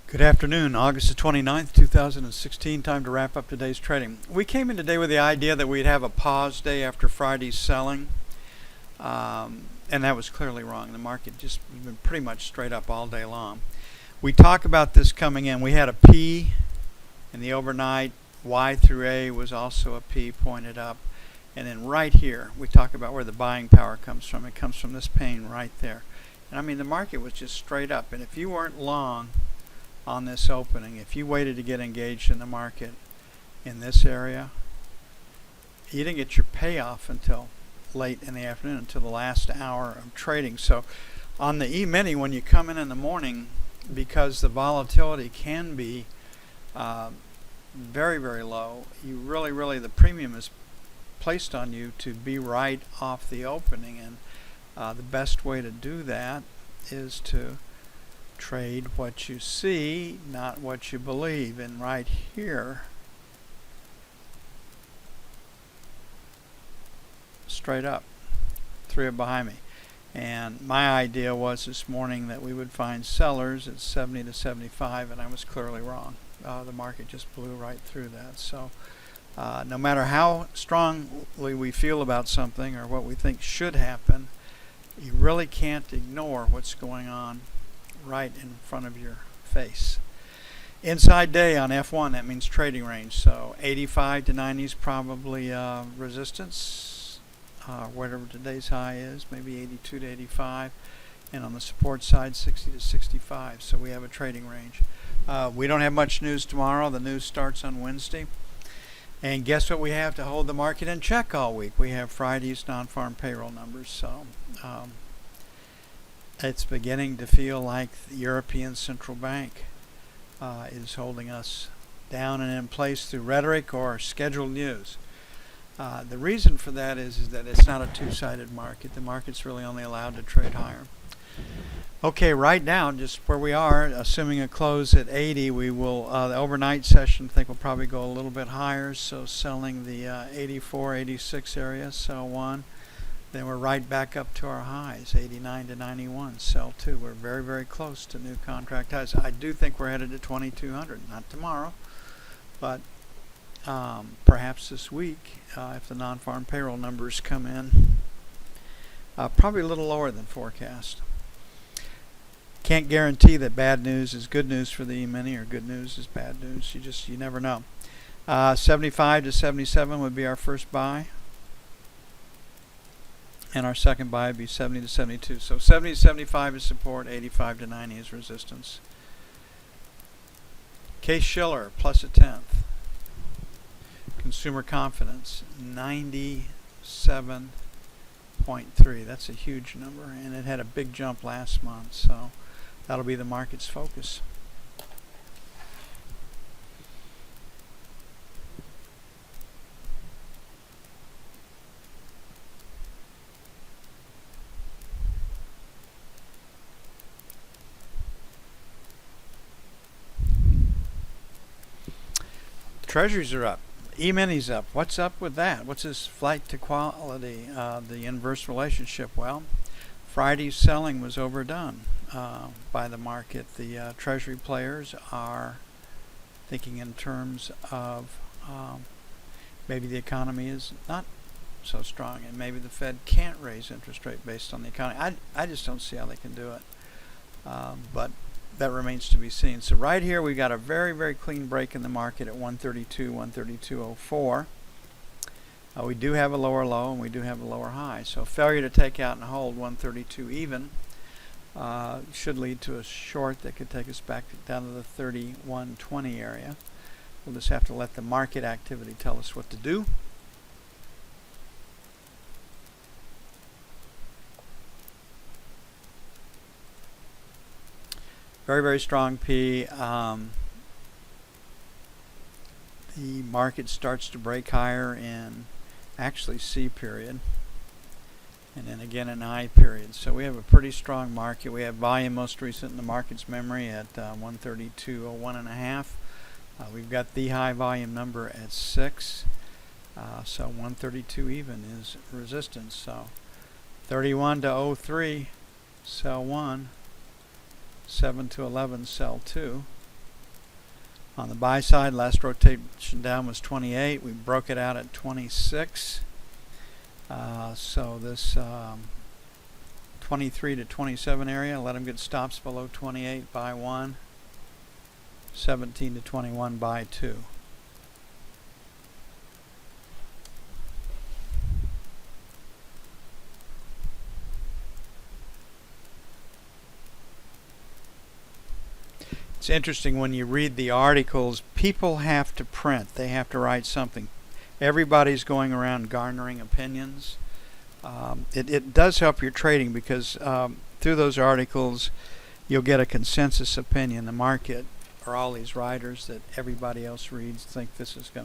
Good afternoon, August the 29th, 2016. Time to wrap up today's trading. We came in today with the idea that we'd have a pause day after Friday's selling, and that was clearly wrong. The market just has been pretty much straight up all day long. We talk about this coming in. We had a P in the overnight. Y through A was also a P pointed up. And then right here, we talk about where the buying power comes from. It comes from this pane right there. And I mean, the market was just straight up. And if you weren't long on this opening, if you waited to get engaged in the market in this area, you didn't get your payoff until late in the afternoon, until the last hour of trading. So on the E-mini, when you come in the morning, because the volatility can be very, very low, you really, the premium is placed on you to be right off the opening. And the best way to do that is to trade what you see, not what you believe. And right here, straight up, three up behind me. And my idea was this morning that we would find sellers at 70 to 75, and I was clearly wrong. The market just blew right through that. So no matter how strongly we feel about something or what we think should happen, you really can't ignore what's going on right in front of your face. Inside day on F1, that means trading range. So 85 to 90 is probably resistance, whatever today's high is, maybe 82 to 85. And on the support side, 60 to 65. So we have a trading range. We don't have much news tomorrow. The news starts on Wednesday. And guess what we have to hold the market in check all week? We have Friday's non-farm payroll numbers. So it's beginning to feel like the European Central Bank is holding us down and in place through rhetoric or scheduled news. The reason for that is that it's not a two-sided market. The market's really only allowed to trade higher. Okay, right now, just where we are, assuming a close at 80, we will, the overnight session, I think will probably go a little bit higher. So selling the 84, 86 area, sell one. Then we're right back up to our highs, 89 to 91, sell two. We're very, very close to new contract highs. I do think we're headed to 2200, not tomorrow, but perhaps this week if the non-farm payroll numbers come in. Probably a little lower than forecast. Can't guarantee that bad news is good news for the E-mini or good news is bad news. You never know. 75 to 77 would be our first buy. And our second buy would be 70 to 72. So 70 to 75 is support, 85 to 90 is resistance. Case-Shiller plus a tenth. Consumer confidence, 97.3. That's a huge number, and it had a big jump last month. So that'll be the market's focus. Treasuries are up. E-mini's up. What's up with that? What's this flight to quality, the inverse relationship? Well, Friday's selling was overdone by the market. The Treasury players are thinking in terms of maybe the economy is not so strong and maybe the Fed can't raise interest rate based on the economy. I just don't see how they can do it. But that remains to be seen. So right here we got a very, very clean break in the market at 132, 132.04. We do have a lower low and we do have a lower high. So failure to take out and hold 132 even should lead to a short that could take us back down to the 31.20 area. We'll just have to let the market activity tell us what to do. Very, very strong P. The market starts to break higher in actually C period. And then again in I period. So we have a pretty strong market. We have volume most recent in the market's memory at 132.01.5. We've got the high volume number at 6. So 132 even is resistance. So 31 to 03, sell 1. 7 to 11, sell 2. On the buy side, last rotation down was 28. We broke it out at 26. So this 23 to 27 area, let them get stops below 28, buy 1. 17 to 21, buy 2. It's interesting when you read the articles, people have to print. They have to write something. Everybody's going around garnering opinions. It does help your trading because through those articles, you'll get a consensus opinion. The market, or all these writers that everybody else reads, think this is going to